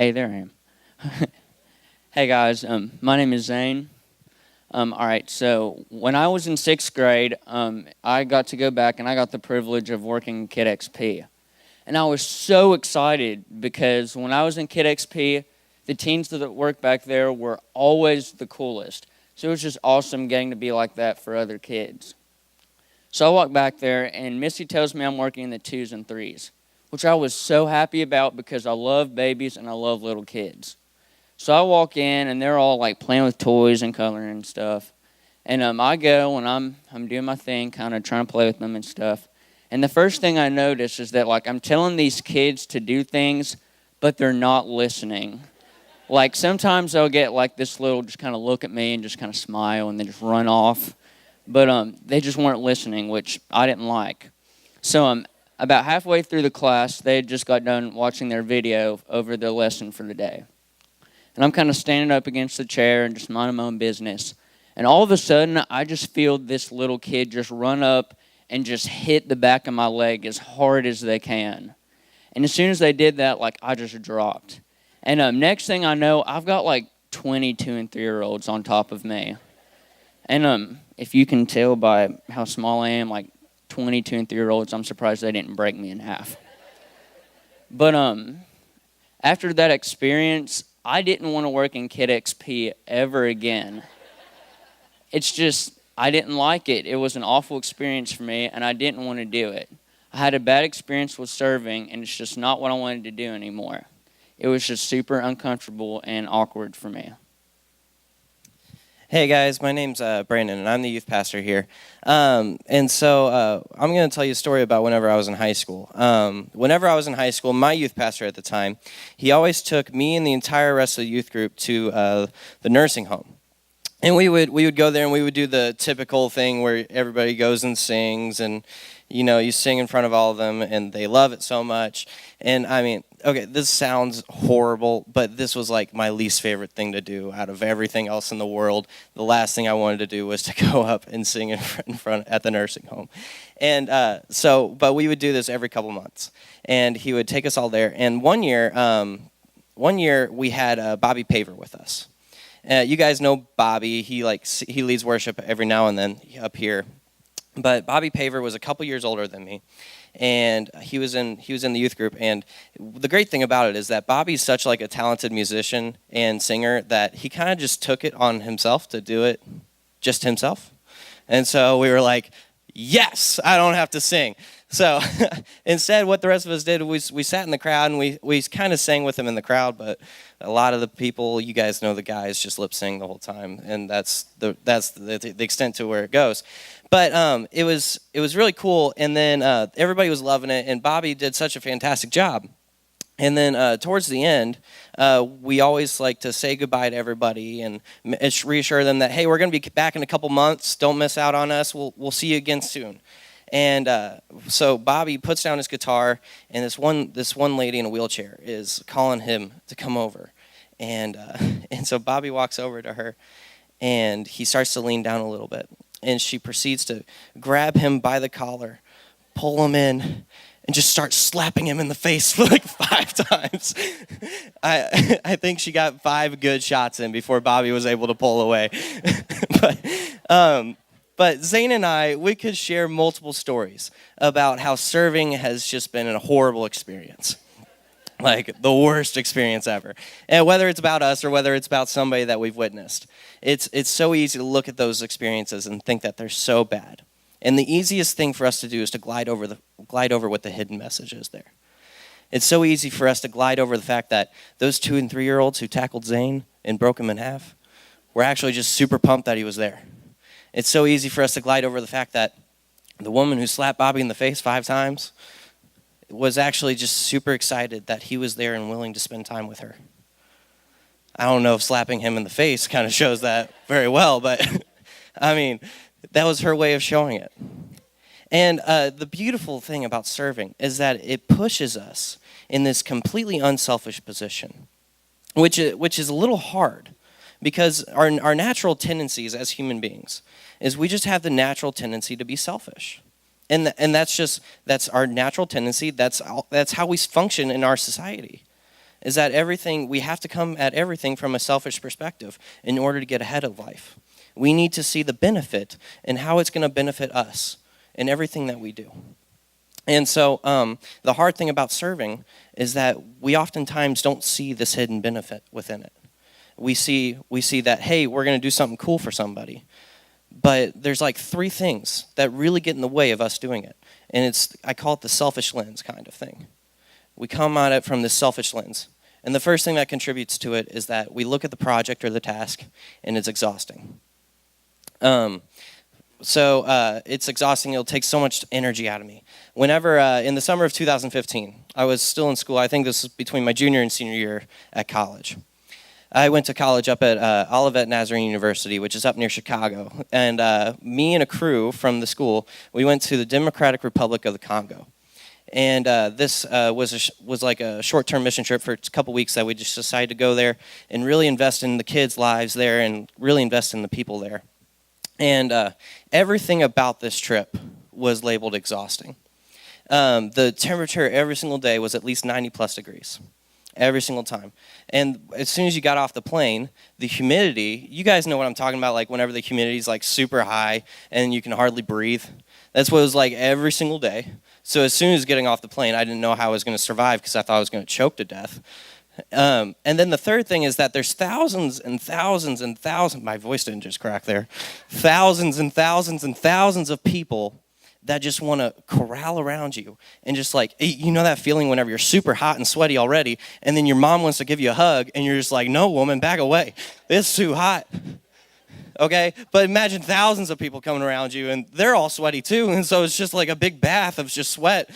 Hey, there I am. Hey guys, my name is Zane. All right, so when I was in sixth grade, I got to go back and I got the privilege of working Kid XP. And I was so excited because when I was in Kid XP, the teens that worked back there were always the coolest. So it was just awesome getting to be like that for other kids. So I walk back there and Missy tells me I'm working in the 2s and 3s, which I was so happy about because I love babies and I love little kids. So I walk in and they're all like playing with toys and coloring and stuff. And I go and I'm doing my thing, kind of trying to play with them and stuff. And the first thing I notice is that like I'm telling these kids to do things, but they're not listening. Like sometimes they'll get like this little just kind of look at me and just kind of smile and then just run off. But they just weren't listening, which I didn't like. So about halfway through the class, they had just got done watching their video over the lesson for the day. And I'm kind of standing up against the chair and just minding my own business. And all of a sudden, I just feel this little kid just run up and just hit the back of my leg as hard as they can. And as soon as they did that, like, I just dropped. And next thing I know, I've got like 22 and 3-year-olds on top of me. And if you can tell by how small I am, like 22 and 3-year-olds, I'm surprised they didn't break me in half. But after that experience, I didn't want to work in Kid XP ever again. It's just, I didn't like it. It was an awful experience for me, and I didn't want to do it. I had a bad experience with serving, and it's just not what I wanted to do anymore. It was just super uncomfortable and awkward for me. Hey guys, my name's Brandon, and I'm the youth pastor here. And so I'm going to tell you a story about whenever I was in high school. Whenever I was in high school, my youth pastor at the time, he always took me and the entire rest of the youth group to the nursing home. And we would go there and we would do the typical thing where everybody goes and sings, and you sing in front of all of them, and they love it so much. And I mean, okay, this sounds horrible, but this was like my least favorite thing to do out of everything else in the world. The last thing I wanted to do was to go up and sing in front at the nursing home. And but we would do this every couple months, and he would take us all there. And one year we had Bobby Paver with us. You guys know Bobby. He leads worship every now and then up here. But Bobby Paver was a couple years older than me, and he was in the youth group. And the great thing about it is that Bobby's such like a talented musician and singer that he kind of just took it on himself to do it just himself. And so we were like, yes, I don't have to sing. So instead, what the rest of us did, we sat in the crowd and we kind of sang with him in the crowd. But a lot of the people, you guys know the guys, just lip sing the whole time, and that's the extent to where it goes. But it was really cool, and then everybody was loving it, and Bobby did such a fantastic job. And then towards the end, we always like to say goodbye to everybody and reassure them that, hey, we're going to be back in a couple months. Don't miss out on us. We'll see you again soon. And so Bobby puts down his guitar, and this one lady in a wheelchair is calling him to come over. And so Bobby walks over to her, and he starts to lean down a little bit. And she proceeds to grab him by the collar, pull him in, and just start slapping him in the face for like 5 times. I think she got 5 good shots in before Bobby was able to pull away. But Zane and I, we could share multiple stories about how serving has just been a horrible experience. Like the worst experience ever. And whether it's about us or whether it's about somebody that we've witnessed, it's so easy to look at those experiences and think that they're so bad. And the easiest thing for us to do is to glide over what the hidden message is there. It's so easy for us to glide over the fact that those 2 and 3-year-olds who tackled Zane and broke him in half were actually just super pumped that he was there. It's so easy for us to glide over the fact that the woman who slapped Bobby in the face 5 times was actually just super excited that he was there and willing to spend time with her. I don't know if slapping him in the face kind of shows that very well, but I mean, that was her way of showing it. And the beautiful thing about serving is that it pushes us in this completely unselfish position, which is a little hard because our natural tendencies as human beings is we just have the natural tendency to be selfish. And that's our natural tendency. That's how we function in our society. is that we have to come at everything from a selfish perspective in order to get ahead of life. We need to see the benefit and how it's going to benefit us in everything that we do. And so the hard thing about serving is that we oftentimes don't see this hidden benefit within it. We see that, hey, we're going to do something cool for somebody. But there's like three things that really get in the way of us doing it. And I call it the selfish lens kind of thing. We come at it from this selfish lens. And the first thing that contributes to it is that we look at the project or the task, and it's exhausting. So it's exhausting. It'll take so much energy out of me. Whenever, in the summer of 2015, I was still in school. I think this was between my junior and senior year at college. I went to college up at Olivet Nazarene University, which is up near Chicago. And me and a crew from the school, we went to the Democratic Republic of the Congo. And this was like a short-term mission trip for a couple weeks that we just decided to go there and really invest in the kids' lives there and really invest in the people there. And everything about this trip was labeled exhausting. The temperature every single day was at least 90-plus degrees. Every single time. And as soon as you got off the plane, the humidity, you guys know what I'm talking about, like whenever the humidity is like super high and you can hardly breathe. That's what it was like every single day. So as soon as getting off the plane, I didn't know how I was going to survive because I thought I was going to choke to death. And then the third thing is that there's thousands and thousands and thousands, my voice didn't just crack there, thousands and thousands and thousands of people that just want to corral around you and just like, you know that feeling whenever you're super hot and sweaty already and then your mom wants to give you a hug and you're just like, no, woman, back away. It's too hot. Okay? But imagine thousands of people coming around you and they're all sweaty too. And so it's just like a big bath of just sweat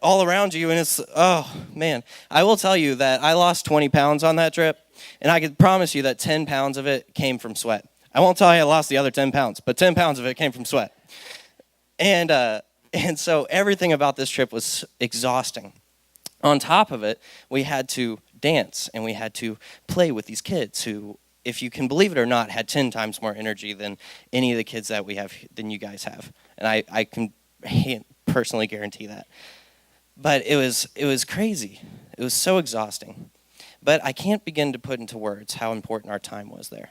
all around you. And it's, oh, man. I will tell you that I lost 20 pounds on that trip. And I can promise you that 10 pounds of it came from sweat. I won't tell you I lost the other 10 pounds, but 10 pounds of it came from sweat. And so everything about this trip was exhausting. On top of it, we had to dance and we had to play with these kids who, if you can believe it or not, had 10 times more energy than any of the kids that we have, than you guys have. And I can personally guarantee that. But it was crazy. It was so exhausting. But I can't begin to put into words how important our time was there.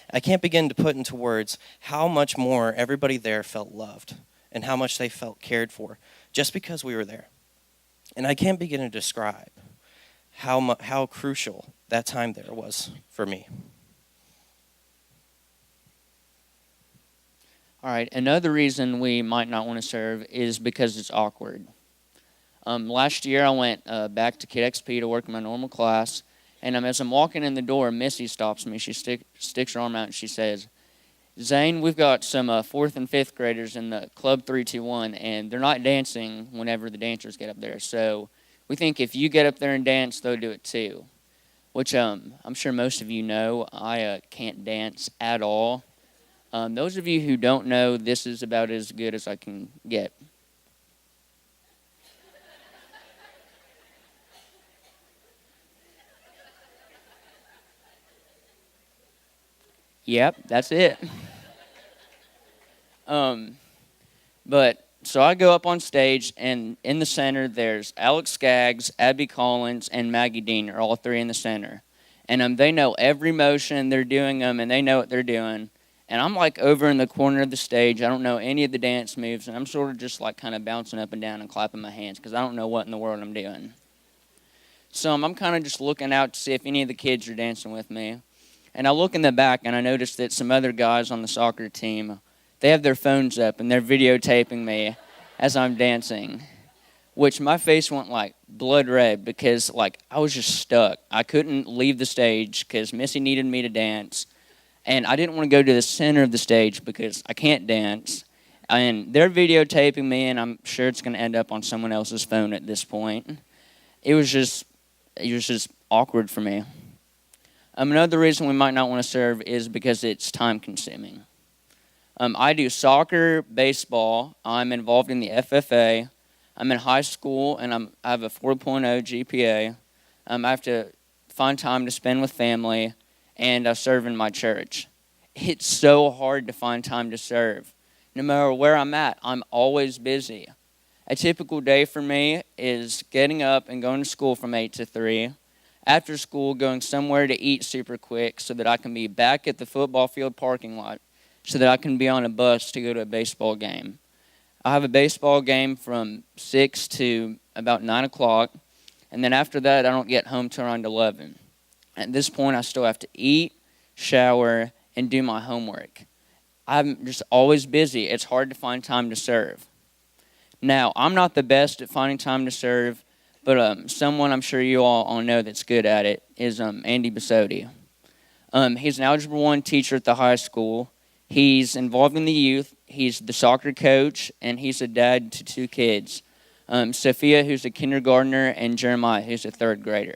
I can't begin to put into words how much more everybody there felt loved and how much they felt cared for just because we were there. And I can't begin to describe how crucial that time there was for me. All right, another reason we might not want to serve is because it's awkward. Last year I went back to Kid XP to work in my normal class. And as I'm walking in the door, Missy stops me. She sticks her arm out and she says, Zane, we've got some 4th and 5th graders in the Club 321, and they're not dancing whenever the dancers get up there. So we think if you get up there and dance, they'll do it too. Which I'm sure most of you know, I can't dance at all. Those of you who don't know, this is about as good as I can get. Yep, that's it. But so I go up on stage, and in the center there's Alex Skaggs, Abby Collins, and Maggie Dean are all three in the center. And they know every motion, they're doing them, and they know what they're doing. And I'm like over in the corner of the stage. I don't know any of the dance moves, and I'm sort of just like kind of bouncing up and down and clapping my hands because I don't know what in the world I'm doing. So I'm kind of just looking out to see if any of the kids are dancing with me. And I look in the back, and I notice that some other guys on the soccer team, they have their phones up, and they're videotaping me as I'm dancing, which my face went like blood red because like I was just stuck. I couldn't leave the stage because Missy needed me to dance, and I didn't want to go to the center of the stage because I can't dance. And they're videotaping me, and I'm sure it's going to end up on someone else's phone at this point. It was just awkward for me. Another reason we might not want to serve is because it's time-consuming. I do soccer, baseball. I'm involved in the FFA. I'm in high school, and I have a 4.0 GPA. I have to find time to spend with family, and I serve in my church. It's so hard to find time to serve. No matter where I'm at, I'm always busy. A typical day for me is getting up and going to school from 8 to 3, after school going somewhere to eat super quick so that I can be back at the football field parking lot so that I can be on a bus to go to a baseball game. I have a baseball game from 6 to about 9 o'clock, and then after that, I don't get home till around 11. At this point, I still have to eat, shower, and do my homework. I'm just always busy. It's hard to find time to serve. Now, I'm not the best at finding time to serve, but someone I'm sure you all know that's good at it is Andy Basotti. He's an Algebra 1 teacher at the high school. He's involved in the youth. He's the soccer coach, and he's a dad to 2 kids, Sophia, who's a kindergartner, and Jeremiah, who's a 3rd grader.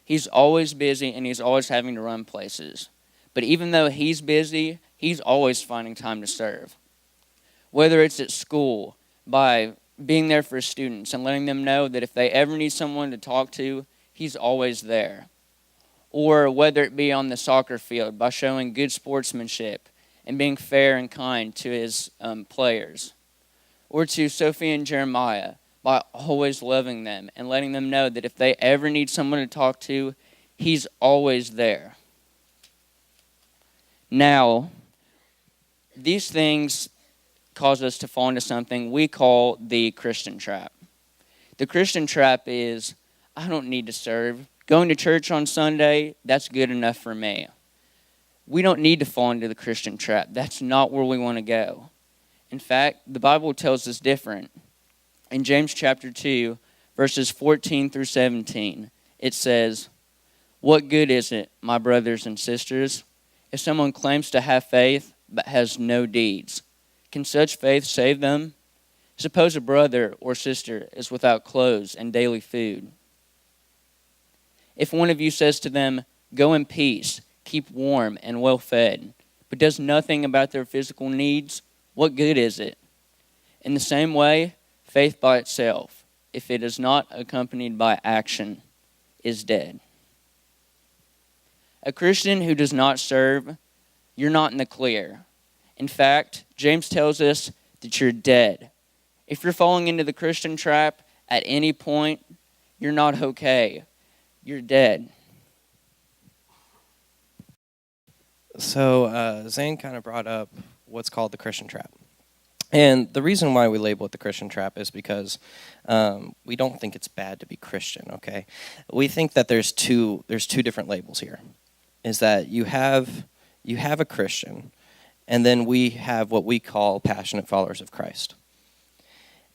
He's always busy, and he's always having to run places. But even though he's busy, he's always finding time to serve. Whether it's at school, by being there for students and letting them know that if they ever need someone to talk to, he's always there. Or whether it be on the soccer field, by showing good sportsmanship and being fair and kind to his players. Or to Sophie and Jeremiah, by always loving them and letting them know that if they ever need someone to talk to, he's always there. Now, these things cause us to fall into something we call the Christian trap. The Christian trap is, I don't need to serve. Going to church on Sunday, that's good enough for me. We don't need to fall into the Christian trap. That's not where we want to go. In fact, the Bible tells us different. In James chapter 2, verses 14 through 17, it says, "What good is it, my brothers and sisters, if someone claims to have faith but has no deeds? Can such faith save them? Suppose a brother or sister is without clothes and daily food. If one of you says to them, 'Go in peace, keep warm and well fed,' but does nothing about their physical needs, what good is it? In the same way, faith by itself, if it is not accompanied by action, is dead." A Christian who does not serve, you're not in the clear. In fact, James tells us that you're dead. If you're falling into the Christian trap at any point, you're not okay. You're dead. So Zane kind of brought up what's called the Christian trap. And the reason why we label it the Christian trap is because we don't think it's bad to be Christian, okay? We think that there's two different labels here. Is that you have a Christian, and then we have what we call passionate followers of Christ.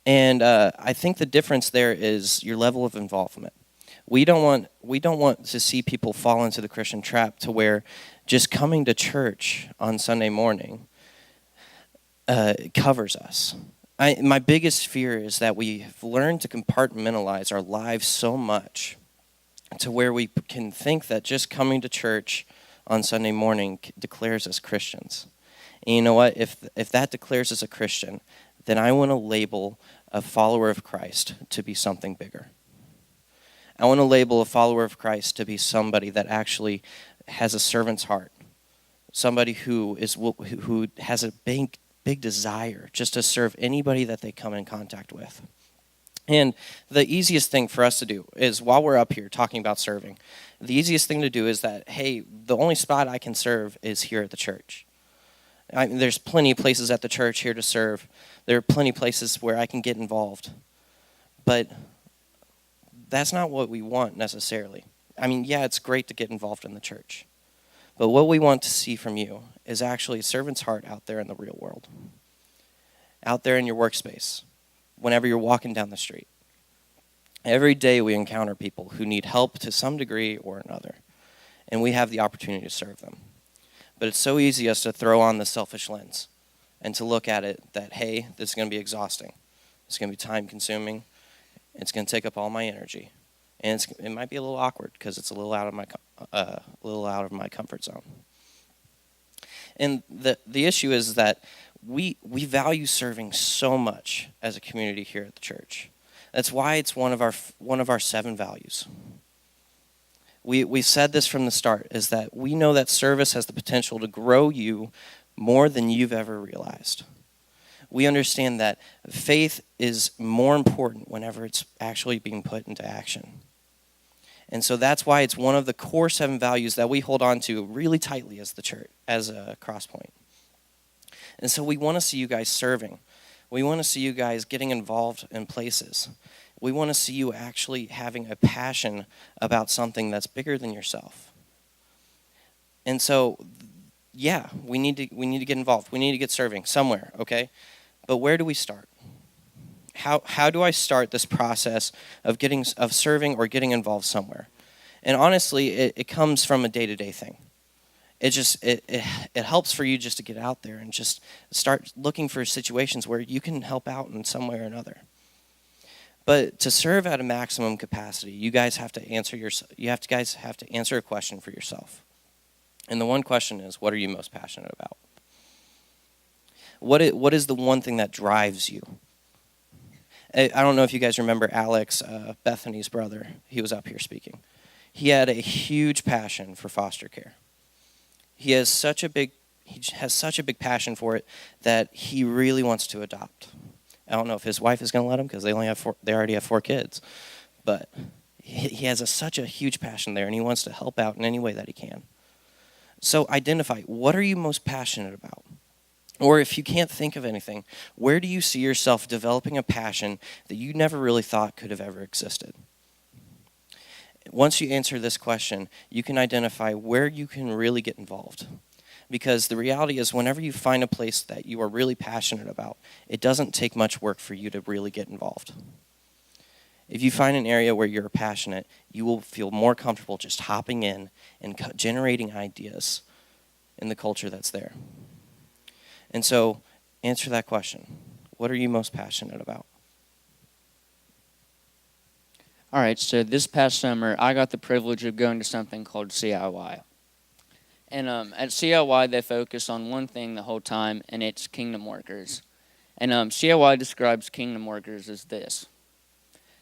And I think the difference there is your level of involvement. We don't want to see people fall into the Christian trap to where just coming to church on Sunday morning covers us. My biggest fear is that we've learned to compartmentalize our lives so much to where we can think that just coming to church on Sunday morning declares us Christians. And you know what? If that declares us a Christian, then I want to label a follower of Christ to be something bigger. I want to label a follower of Christ to be somebody that actually has a servant's heart, somebody who has a big desire just to serve anybody that they come in contact with. And the easiest thing for us to do is, while we're up here talking about serving, the easiest thing to do is that, hey, the only spot I can serve is here at the church. There's plenty of places at the church here to serve. There are plenty of places where I can get involved. But that's not what we want necessarily. I mean, yeah, it's great to get involved in the church. But what we want to see from you is actually a servant's heart out there in the real world. Out there in your workspace. Whenever you're walking down the street. Every day we encounter people who need help to some degree or another, and we have the opportunity to serve them. But it's so easy us to throw on the selfish lens and to look at it that, hey, this is going to be exhausting. It's going to be time consuming. It's going to take up all my energy. And it might be a little awkward because it's a little out of my comfort zone. And the issue is that we value serving so much as a community here at the church. That's why it's one of our 7 values. We said this from the start, is that we know that service has the potential to grow you more than you've ever realized. We understand that faith is more important whenever it's actually being put into action. And so that's why it's one of the core 7 values that we hold on to really tightly as the church, as a Crosspoint. And so we want to see you guys serving. We want to see you guys getting involved in places. We want to see you actually having a passion about something that's bigger than yourself. And so, yeah, we need to get involved. We need to get serving somewhere, okay? But where do we start? How do I start this process of serving or getting involved somewhere? And honestly, it comes from a day-to-day thing. It helps for you just to get out there and just start looking for situations where you can help out in some way or another. But to serve at a maximum capacity, you guys have to answer a question for yourself. And the one question is, what are you most passionate about? What is the one thing that drives you? I don't know if you guys remember Alex, Bethany's brother. He was up here speaking. He had a huge passion for foster care. He has such a big passion for it that he really wants to adopt. I don't know if his wife is going to let him because they already have 4 kids. But he has such a huge passion there, and he wants to help out in any way that he can. So identify, what are you most passionate about? Or if you can't think of anything, where do you see yourself developing a passion that you never really thought could have ever existed? Once you answer this question, you can identify where you can really get involved. Because the reality is, whenever you find a place that you are really passionate about, it doesn't take much work for you to really get involved. If you find an area where you're passionate, you will feel more comfortable just hopping in and generating ideas in the culture that's there. And so, answer that question. What are you most passionate about? All right, so this past summer, I got the privilege of going to something called CIY. And at CIY, they focus on one thing the whole time, and it's kingdom workers. And CIY describes kingdom workers as this.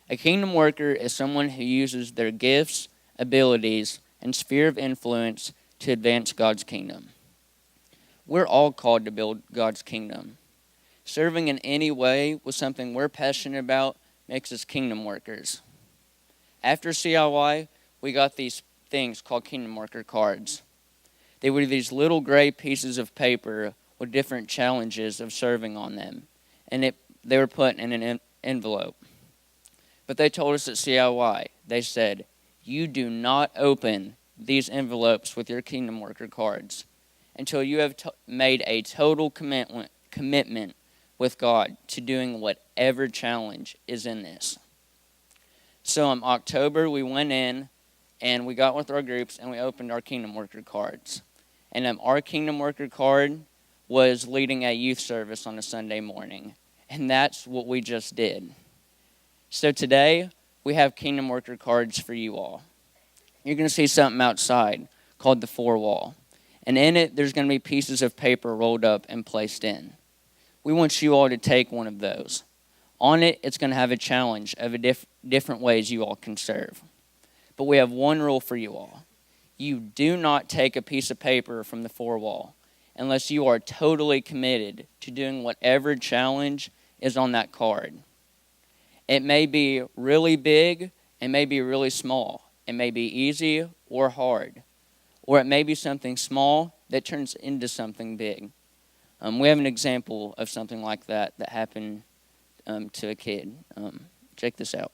A kingdom worker is someone who uses their gifts, abilities, and sphere of influence to advance God's kingdom. We're all called to build God's kingdom. Serving in any way with something we're passionate about makes us kingdom workers. After CIY, we got these things called kingdom worker cards. They were these little gray pieces of paper with different challenges of serving on them. And they were put in an envelope. But they told us at CIY, they said, you do not open these envelopes with your kingdom worker cards until you have made a total commitment with God to doing whatever challenge is in this. So in October, we went in and we got with our groups and we opened our kingdom worker cards. And our kingdom worker card was leading a youth service on a Sunday morning. And that's what we just did. So today, we have kingdom worker cards for you all. You're going to see something outside called the 4-wall. And in it, there's going to be pieces of paper rolled up and placed in. We want you all to take one of those. On it, it's going to have a challenge of different ways you all can serve. But we have one rule for you all. You do not take a piece of paper from the 4-wall unless you are totally committed to doing whatever challenge is on that card. It may be really big, it may be really small. It may be easy or hard. Or it may be something small that turns into something big. We have an example of something like that happened to a kid. Check this out.